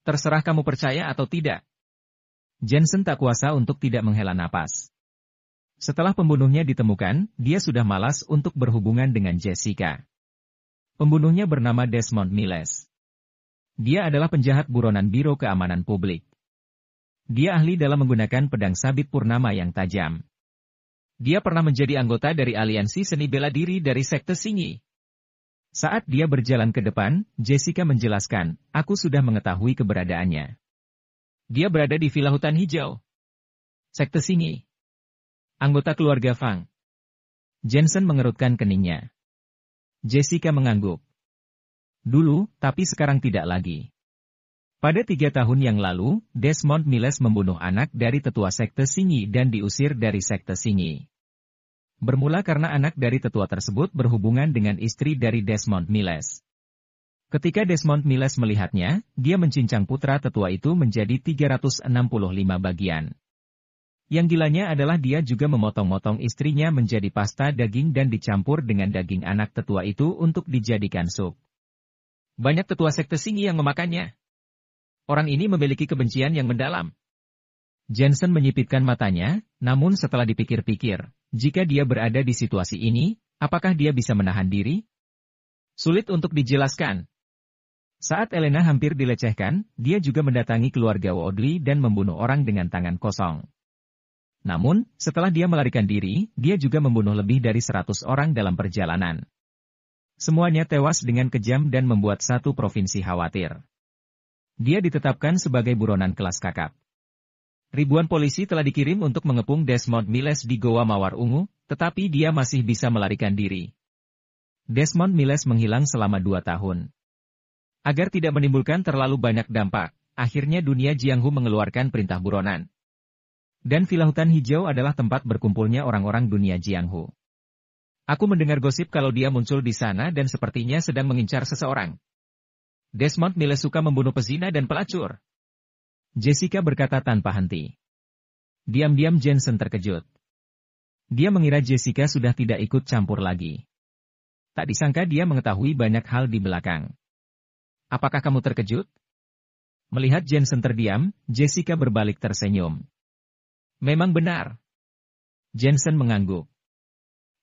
Terserah kamu percaya atau tidak. Jensen tak kuasa untuk tidak menghela napas. Setelah pembunuhnya ditemukan, dia sudah malas untuk berhubungan dengan Jessica. Pembunuhnya bernama Desmond Miles. Dia adalah penjahat buronan Biro Keamanan Publik. Dia ahli dalam menggunakan pedang sabit purnama yang tajam. Dia pernah menjadi anggota dari aliansi seni bela diri dari sekte Singi. Saat dia berjalan ke depan, Jessica menjelaskan, aku sudah mengetahui keberadaannya. Dia berada di Villa Hutan Hijau. Sekte Singi. Anggota keluarga Fang. Jensen mengerutkan keningnya. Jessica mengangguk. Dulu, tapi sekarang tidak lagi. Pada 3 tahun yang lalu, Desmond Miles membunuh anak dari tetua sekte Singi dan diusir dari sekte Singi. Bermula karena anak dari tetua tersebut berhubungan dengan istri dari Desmond Miles. Ketika Desmond Miles melihatnya, dia mencincang putra tetua itu menjadi 365 bagian. Yang gilanya adalah dia juga memotong-motong istrinya menjadi pasta daging dan dicampur dengan daging anak tetua itu untuk dijadikan sup. Banyak tetua sekte Singi yang memakannya. Orang ini memiliki kebencian yang mendalam. Jensen menyipitkan matanya, namun setelah dipikir-pikir, jika dia berada di situasi ini, apakah dia bisa menahan diri? Sulit untuk dijelaskan. Saat Elena hampir dilecehkan, dia juga mendatangi keluarga Woodley dan membunuh orang dengan tangan kosong. Namun, setelah dia melarikan diri, dia juga membunuh lebih dari 100 orang dalam perjalanan. Semuanya tewas dengan kejam dan membuat satu provinsi khawatir. Dia ditetapkan sebagai buronan kelas kakap. Ribuan polisi telah dikirim untuk mengepung Desmond Miles di Goa Mawar Ungu, tetapi dia masih bisa melarikan diri. Desmond Miles menghilang selama 2 tahun. Agar tidak menimbulkan terlalu banyak dampak, akhirnya dunia Jianghu mengeluarkan perintah buronan. Dan Villa Hutan Hijau adalah tempat berkumpulnya orang-orang dunia Jianghu. Aku mendengar gosip kalau dia muncul di sana dan sepertinya sedang mengincar seseorang. Desmond Miles suka membunuh pezina dan pelacur. Jessica berkata tanpa henti. Diam-diam Jensen terkejut. Dia mengira Jessica sudah tidak ikut campur lagi. Tak disangka dia mengetahui banyak hal di belakang. Apakah kamu terkejut? Melihat Jensen terdiam, Jessica berbalik tersenyum. Memang benar. Jensen mengangguk.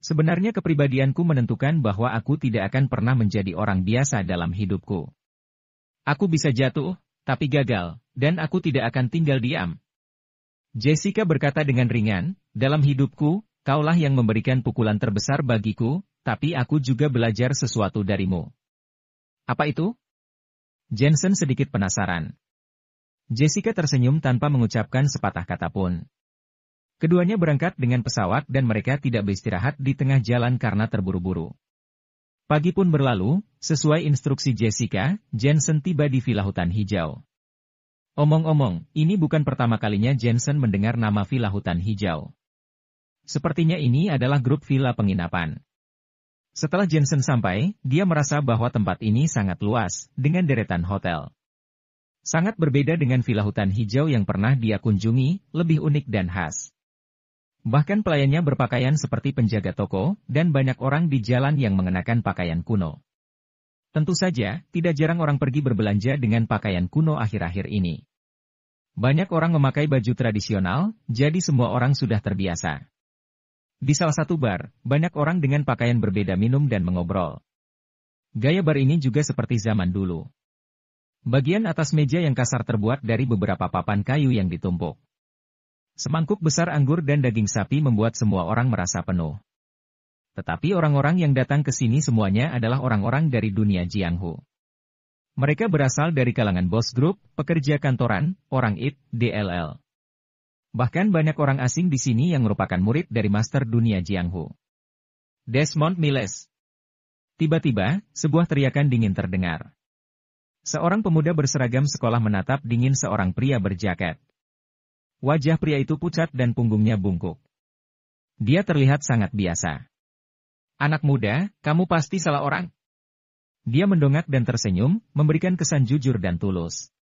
Sebenarnya kepribadianku menentukan bahwa aku tidak akan pernah menjadi orang biasa dalam hidupku. Aku bisa jatuh, tapi gagal, dan aku tidak akan tinggal diam. Jessica berkata dengan ringan, dalam hidupku, kaulah yang memberikan pukulan terbesar bagiku, tapi aku juga belajar sesuatu darimu. Apa itu? Jensen sedikit penasaran. Jessica tersenyum tanpa mengucapkan sepatah kata pun. Keduanya berangkat dengan pesawat dan mereka tidak beristirahat di tengah jalan karena terburu-buru. Pagi pun berlalu, sesuai instruksi Jessica, Jensen tiba di Villa Hutan Hijau. Omong-omong, ini bukan pertama kalinya Jensen mendengar nama Villa Hutan Hijau. Sepertinya ini adalah grup villa penginapan. Setelah Jensen sampai, dia merasa bahwa tempat ini sangat luas, dengan deretan hotel. Sangat berbeda dengan Villa Hutan Hijau yang pernah dia kunjungi, lebih unik dan khas. Bahkan pelayannya berpakaian seperti penjaga toko, dan banyak orang di jalan yang mengenakan pakaian kuno. Tentu saja, tidak jarang orang pergi berbelanja dengan pakaian kuno akhir-akhir ini. Banyak orang memakai baju tradisional, jadi semua orang sudah terbiasa. Di salah satu bar, banyak orang dengan pakaian berbeda minum dan mengobrol. Gaya bar ini juga seperti zaman dulu. Bagian atas meja yang kasar terbuat dari beberapa papan kayu yang ditumpuk. Semangkuk besar anggur dan daging sapi membuat semua orang merasa penuh. Tetapi orang-orang yang datang ke sini semuanya adalah orang-orang dari dunia Jianghu. Mereka berasal dari kalangan bos grup, pekerja kantoran, orang IT, DLL. Bahkan banyak orang asing di sini yang merupakan murid dari master dunia Jianghu. Desmond Miles. Tiba-tiba, sebuah teriakan dingin terdengar. Seorang pemuda berseragam sekolah menatap dingin seorang pria berjaket. Wajah pria itu pucat dan punggungnya bungkuk. Dia terlihat sangat biasa. Anak muda, kamu pasti salah orang. Dia mendongak dan tersenyum, memberikan kesan jujur dan tulus.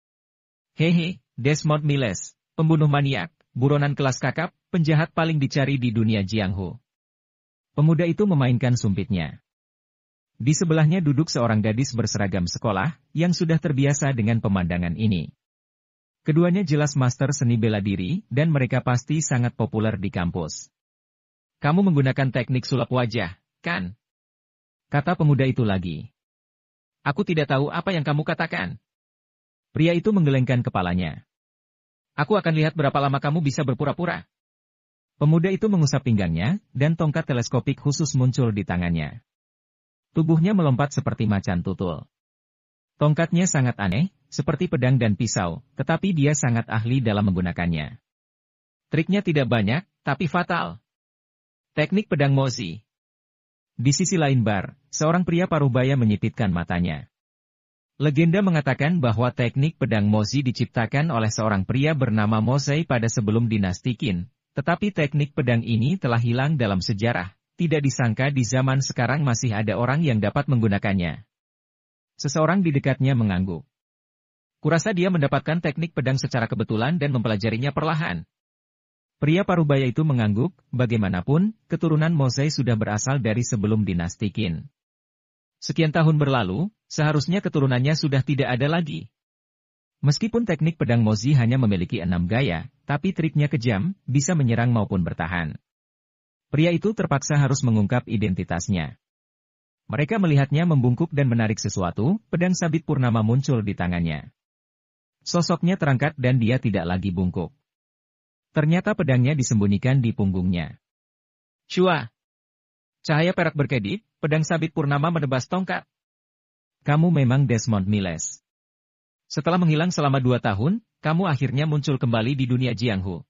Hehe, Desmond Miles, pembunuh maniak. Buronan kelas kakap, penjahat paling dicari di dunia Jianghu. Pemuda itu memainkan sumpitnya. Di sebelahnya duduk seorang gadis berseragam sekolah, yang sudah terbiasa dengan pemandangan ini. Keduanya jelas master seni bela diri, dan mereka pasti sangat populer di kampus. Kamu menggunakan teknik sulap wajah, kan? Kata pemuda itu lagi. Aku tidak tahu apa yang kamu katakan. Pria itu menggelengkan kepalanya. Aku akan lihat berapa lama kamu bisa berpura-pura. Pemuda itu mengusap pinggangnya, dan tongkat teleskopik khusus muncul di tangannya. Tubuhnya melompat seperti macan tutul. Tongkatnya sangat aneh, seperti pedang dan pisau, tetapi dia sangat ahli dalam menggunakannya. Triknya tidak banyak, tapi fatal. Teknik pedang Mozi. Di sisi lain bar, seorang pria parubaya menyipitkan matanya. Legenda mengatakan bahwa teknik pedang Mozi diciptakan oleh seorang pria bernama Mosei pada sebelum dinasti Qin, tetapi teknik pedang ini telah hilang dalam sejarah, tidak disangka di zaman sekarang masih ada orang yang dapat menggunakannya. Seseorang di dekatnya mengangguk. Kurasa dia mendapatkan teknik pedang secara kebetulan dan mempelajarinya perlahan. Pria parubaya itu mengangguk, bagaimanapun, keturunan Mosei sudah berasal dari sebelum dinasti Qin. Sekian tahun berlalu, seharusnya keturunannya sudah tidak ada lagi. Meskipun teknik pedang Mozi hanya memiliki 6 gaya, tapi triknya kejam, bisa menyerang maupun bertahan. Pria itu terpaksa harus mengungkap identitasnya. Mereka melihatnya membungkuk dan menarik sesuatu, pedang sabit purnama muncul di tangannya. Sosoknya terangkat dan dia tidak lagi bungkuk. Ternyata pedangnya disembunyikan di punggungnya. Shua! Cahaya perak berkedip, pedang sabit purnama menebas tongkat. Kamu memang Desmond Miles. Setelah menghilang selama 2 tahun, kamu akhirnya muncul kembali di dunia Jianghu.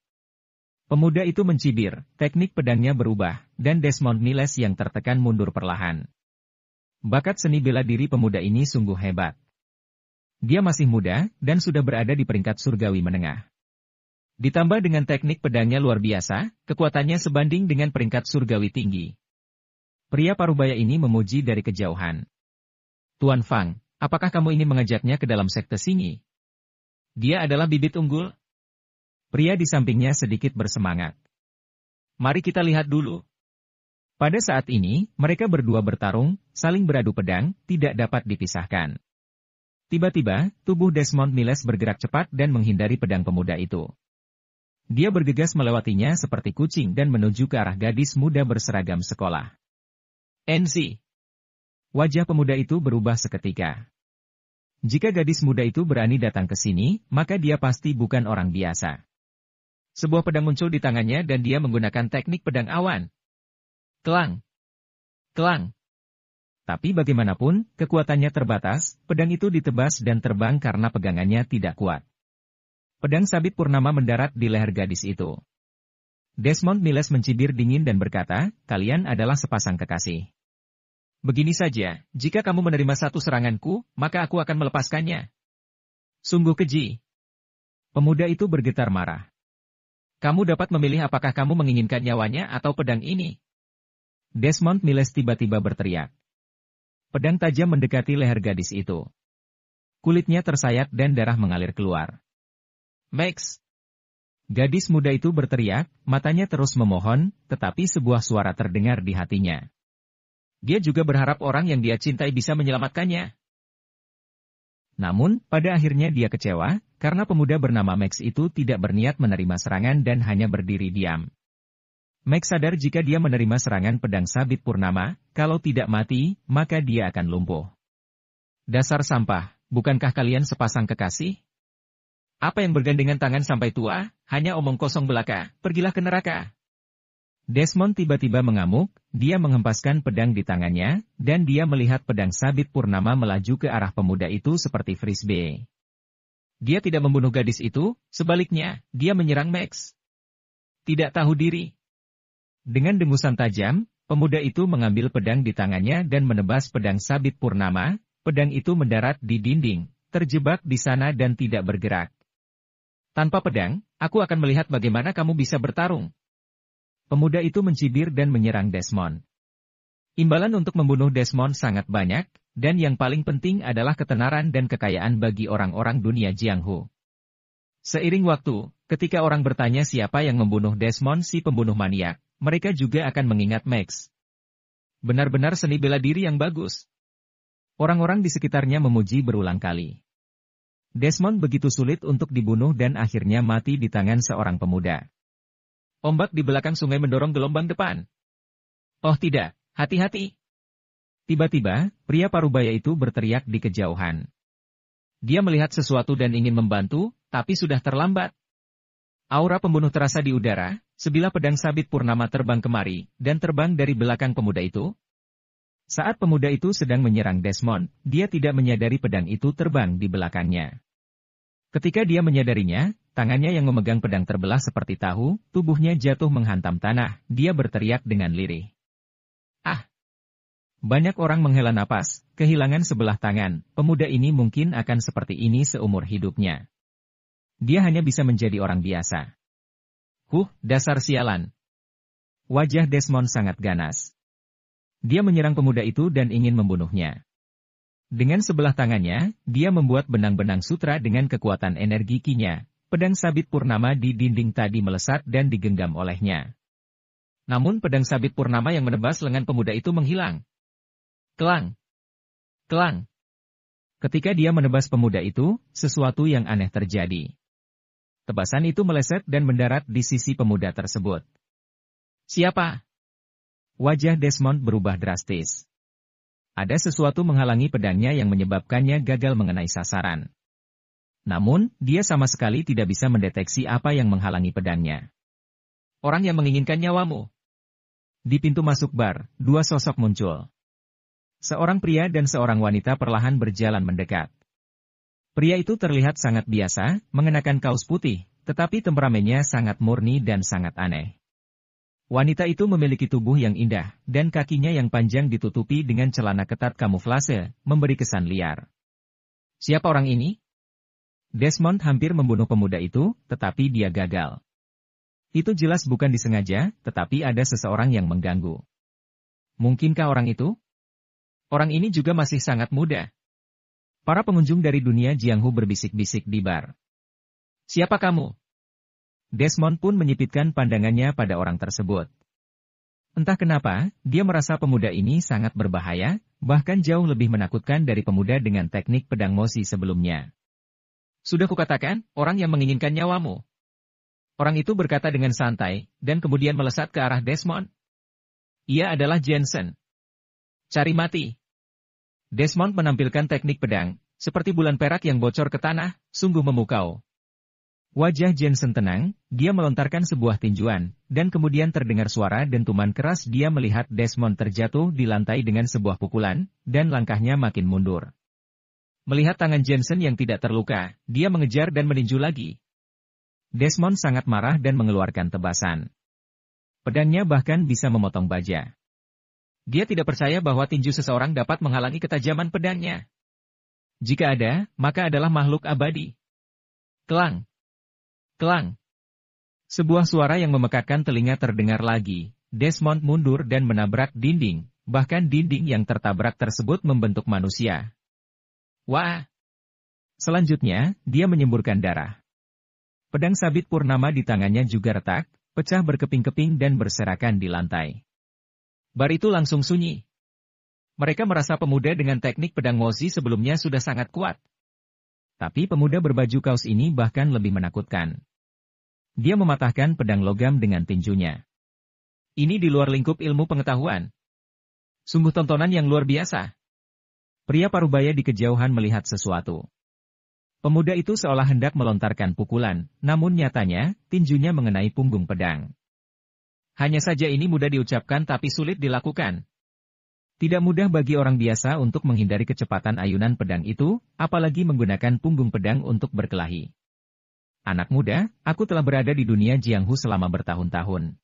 Pemuda itu mencibir, teknik pedangnya berubah, dan Desmond Miles yang tertekan mundur perlahan. Bakat seni bela diri pemuda ini sungguh hebat. Dia masih muda, dan sudah berada di peringkat surgawi menengah. Ditambah dengan teknik pedangnya luar biasa, kekuatannya sebanding dengan peringkat surgawi tinggi. Pria parubaya ini memuji dari kejauhan. Tuan Fang, apakah kamu ingin mengajaknya ke dalam sekte Singi? Dia adalah bibit unggul. Pria di sampingnya sedikit bersemangat. Mari kita lihat dulu. Pada saat ini, mereka berdua bertarung, saling beradu pedang, tidak dapat dipisahkan. Tiba-tiba, tubuh Desmond Miles bergerak cepat dan menghindari pedang pemuda itu. Dia bergegas melewatinya seperti kucing dan menuju ke arah gadis muda berseragam sekolah. NC. Wajah pemuda itu berubah seketika. Jika gadis muda itu berani datang ke sini, maka dia pasti bukan orang biasa. Sebuah pedang muncul di tangannya dan dia menggunakan teknik pedang awan. Kelang. Kelang. Tapi bagaimanapun, kekuatannya terbatas, pedang itu ditebas dan terbang karena pegangannya tidak kuat. Pedang sabit purnama mendarat di leher gadis itu. Desmond Miles mencibir dingin dan berkata, kalian adalah sepasang kekasih. Begini saja, jika kamu menerima satu seranganku, maka aku akan melepaskannya. Sungguh keji. Pemuda itu bergetar marah. Kamu dapat memilih apakah kamu menginginkan nyawanya atau pedang ini. Desmond Miles tiba-tiba berteriak. Pedang tajam mendekati leher gadis itu. Kulitnya tersayat dan darah mengalir keluar. Max. Gadis muda itu berteriak, matanya terus memohon, tetapi sebuah suara terdengar di hatinya. Dia juga berharap orang yang dia cintai bisa menyelamatkannya. Namun, pada akhirnya dia kecewa, karena pemuda bernama Max itu tidak berniat menerima serangan dan hanya berdiri diam. Max sadar jika dia menerima serangan pedang sabit purnama, kalau tidak mati, maka dia akan lumpuh. Dasar sampah, bukankah kalian sepasang kekasih? Apa yang bergandengan tangan sampai tua, hanya omong kosong belaka, pergilah ke neraka. Desmond tiba-tiba mengamuk, dia menghempaskan pedang di tangannya, dan dia melihat pedang sabit purnama melaju ke arah pemuda itu seperti frisbee. Dia tidak membunuh gadis itu, sebaliknya, dia menyerang Max. Tidak tahu diri. Dengan dengusan tajam, pemuda itu mengambil pedang di tangannya dan menebas pedang sabit purnama, pedang itu mendarat di dinding, terjebak di sana dan tidak bergerak. Tanpa pedang, aku akan melihat bagaimana kamu bisa bertarung. Pemuda itu mencibir dan menyerang Desmond. Imbalan untuk membunuh Desmond sangat banyak, dan yang paling penting adalah ketenaran dan kekayaan bagi orang-orang dunia Jianghu. Seiring waktu, ketika orang bertanya siapa yang membunuh Desmond si pembunuh maniak, mereka juga akan mengingat Max. Benar-benar seni bela diri yang bagus. Orang-orang di sekitarnya memuji berulang kali. Desmond begitu sulit untuk dibunuh dan akhirnya mati di tangan seorang pemuda. Ombak di belakang sungai mendorong gelombang depan. Oh tidak, hati-hati. Tiba-tiba, pria parubaya itu berteriak di kejauhan. Dia melihat sesuatu dan ingin membantu, tapi sudah terlambat. Aura pembunuh terasa di udara, sebilah pedang sabit purnama terbang kemari, dan terbang dari belakang pemuda itu. Saat pemuda itu sedang menyerang Desmond, dia tidak menyadari pedang itu terbang di belakangnya. Ketika dia menyadarinya, tangannya yang memegang pedang terbelah seperti tahu, tubuhnya jatuh menghantam tanah, dia berteriak dengan lirih. Ah! Banyak orang menghela napas, kehilangan sebelah tangan, pemuda ini mungkin akan seperti ini seumur hidupnya. Dia hanya bisa menjadi orang biasa. Dasar sialan. Wajah Desmond sangat ganas. Dia menyerang pemuda itu dan ingin membunuhnya. Dengan sebelah tangannya, dia membuat benang-benang sutra dengan kekuatan energi kinya. Pedang sabit purnama di dinding tadi melesat dan digenggam olehnya. Namun pedang sabit purnama yang menebas lengan pemuda itu menghilang. Kelang! Kelang! Ketika dia menebas pemuda itu, sesuatu yang aneh terjadi. Tebasan itu meleset dan mendarat di sisi pemuda tersebut. Siapa? Wajah Desmond berubah drastis. Ada sesuatu menghalangi pedangnya yang menyebabkannya gagal mengenai sasaran. Namun, dia sama sekali tidak bisa mendeteksi apa yang menghalangi pedangnya. Orang yang menginginkan nyawamu. Di pintu masuk bar, dua sosok muncul. Seorang pria dan seorang wanita perlahan berjalan mendekat. Pria itu terlihat sangat biasa, mengenakan kaos putih, tetapi temperamennya sangat murni dan sangat aneh. Wanita itu memiliki tubuh yang indah, dan kakinya yang panjang ditutupi dengan celana ketat kamuflase, memberi kesan liar. Siapa orang ini? Desmond hampir membunuh pemuda itu, tetapi dia gagal. Itu jelas bukan disengaja, tetapi ada seseorang yang mengganggu. Mungkinkah orang itu? Orang ini juga masih sangat muda. Para pengunjung dari dunia Jianghu berbisik-bisik di bar. Siapa kamu? Desmond pun menyipitkan pandangannya pada orang tersebut. Entah kenapa, dia merasa pemuda ini sangat berbahaya, bahkan jauh lebih menakutkan dari pemuda dengan teknik pedang mosi sebelumnya. Sudah kukatakan, orang yang menginginkan nyawamu. Orang itu berkata dengan santai, dan kemudian melesat ke arah Desmond. Ia adalah Jensen. Cari mati. Desmond menampilkan teknik pedang, seperti bulan perak yang bocor ke tanah, sungguh memukau. Wajah Jensen tenang, dia melontarkan sebuah tinjuan, dan kemudian terdengar suara dentuman keras. Dia melihat Desmond terjatuh di lantai dengan sebuah pukulan, dan langkahnya makin mundur. Melihat tangan Jensen yang tidak terluka, dia mengejar dan meninju lagi. Desmond sangat marah dan mengeluarkan tebasan. Pedangnya bahkan bisa memotong baja. Dia tidak percaya bahwa tinju seseorang dapat menghalangi ketajaman pedangnya. Jika ada, maka adalah makhluk abadi. Kelang! Kelang! Sebuah suara yang memekakkan telinga terdengar lagi. Desmond mundur dan menabrak dinding, bahkan dinding yang tertabrak tersebut membentuk manusia. Wah! Selanjutnya, dia menyemburkan darah. Pedang sabit purnama di tangannya juga retak, pecah berkeping-keping dan berserakan di lantai. Bar itu langsung sunyi. Mereka merasa pemuda dengan teknik pedang mosi sebelumnya sudah sangat kuat. Tapi pemuda berbaju kaos ini bahkan lebih menakutkan. Dia mematahkan pedang logam dengan tinjunya. Ini di luar lingkup ilmu pengetahuan. Sungguh tontonan yang luar biasa. Pria parubaya di kejauhan melihat sesuatu. Pemuda itu seolah hendak melontarkan pukulan, namun nyatanya, tinjunya mengenai punggung pedang. Hanya saja ini mudah diucapkan tapi sulit dilakukan. Tidak mudah bagi orang biasa untuk menghindari kecepatan ayunan pedang itu, apalagi menggunakan punggung pedang untuk berkelahi. Anak muda, aku telah berada di dunia Jianghu selama bertahun-tahun.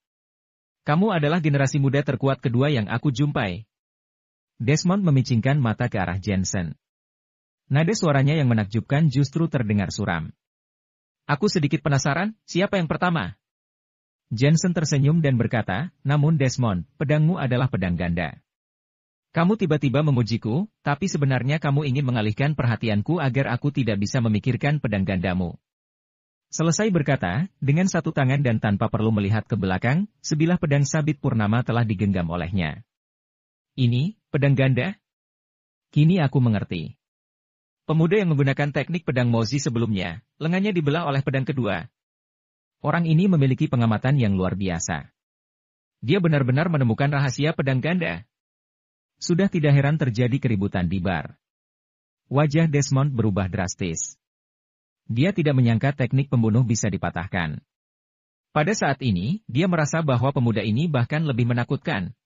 Kamu adalah generasi muda terkuat kedua yang aku jumpai. Desmond memicingkan mata ke arah Jensen. Nada suaranya yang menakjubkan justru terdengar suram. Aku sedikit penasaran, siapa yang pertama? Jensen tersenyum dan berkata, namun Desmond, pedangmu adalah pedang ganda. Kamu tiba-tiba memujiku, tapi sebenarnya kamu ingin mengalihkan perhatianku agar aku tidak bisa memikirkan pedang gandamu. Selesai berkata, dengan satu tangan dan tanpa perlu melihat ke belakang, sebilah pedang sabit purnama telah digenggam olehnya. Ini, pedang ganda? Kini aku mengerti. Pemuda yang menggunakan teknik pedang mozi sebelumnya, lengannya dibelah oleh pedang kedua. Orang ini memiliki pengamatan yang luar biasa. Dia benar-benar menemukan rahasia pedang ganda. Sudah tidak heran terjadi keributan di bar. Wajah Desmond berubah drastis. Dia tidak menyangka teknik pembunuh bisa dipatahkan. Pada saat ini, dia merasa bahwa pemuda ini bahkan lebih menakutkan.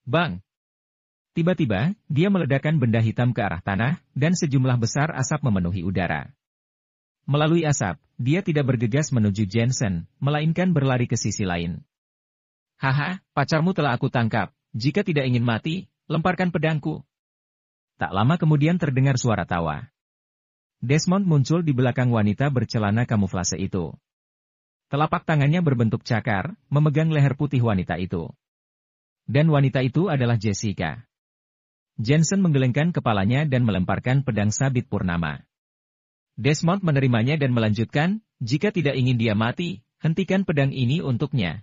Bang! Tiba-tiba, dia meledakkan benda hitam ke arah tanah, dan sejumlah besar asap memenuhi udara. Melalui asap, dia tidak bergegas menuju Jensen, melainkan berlari ke sisi lain. Haha, pacarmu telah aku tangkap. Jika tidak ingin mati, lemparkan pedangku. Tak lama kemudian terdengar suara tawa. Desmond muncul di belakang wanita bercelana kamuflase itu. Telapak tangannya berbentuk cakar, memegang leher putih wanita itu. Dan wanita itu adalah Jessica. Jensen menggelengkan kepalanya dan melemparkan pedang sabit purnama. Desmond menerimanya dan melanjutkan, jika tidak ingin dia mati, hentikan pedang ini untuknya.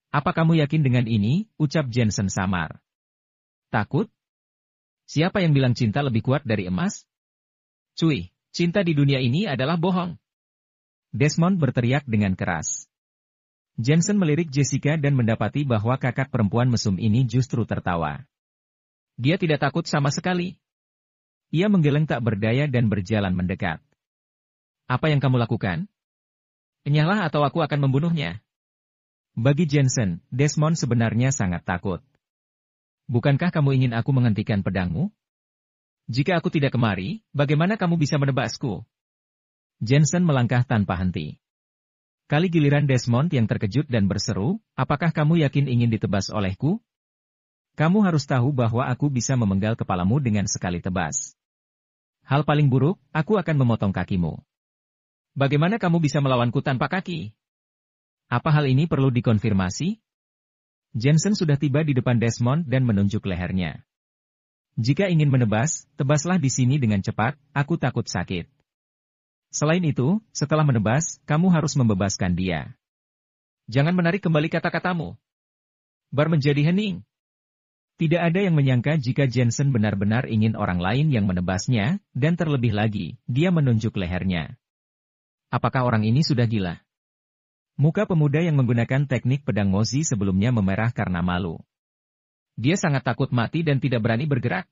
Apa kamu yakin dengan ini? Ucap Jensen samar. Takut? Siapa yang bilang cinta lebih kuat dari emas? Cuy, cinta di dunia ini adalah bohong. Desmond berteriak dengan keras. Jensen melirik Jessica dan mendapati bahwa kakak perempuan mesum ini justru tertawa. Dia tidak takut sama sekali. Ia menggeleng tak berdaya dan berjalan mendekat. Apa yang kamu lakukan? Enyahlah atau aku akan membunuhnya. Bagi Jensen, Desmond sebenarnya sangat takut. Bukankah kamu ingin aku menghentikan pedangmu? Jika aku tidak kemari, bagaimana kamu bisa menebasku? Jensen melangkah tanpa henti. Kali giliran Desmond yang terkejut dan berseru, apakah kamu yakin ingin ditebas olehku? Kamu harus tahu bahwa aku bisa memenggal kepalamu dengan sekali tebas. Hal paling buruk, aku akan memotong kakimu. Bagaimana kamu bisa melawanku tanpa kaki? Apa hal ini perlu dikonfirmasi? Jensen sudah tiba di depan Desmond dan menunjuk lehernya. Jika ingin menebas, tebaslah di sini dengan cepat, aku takut sakit. Selain itu, setelah menebas, kamu harus membebaskan dia. Jangan menarik kembali kata-katamu. Bar menjadi hening. Tidak ada yang menyangka jika Jensen benar-benar ingin orang lain yang menebasnya, dan terlebih lagi, dia menunjuk lehernya. Apakah orang ini sudah gila? Muka pemuda yang menggunakan teknik pedang Mozi sebelumnya memerah karena malu. Dia sangat takut mati dan tidak berani bergerak.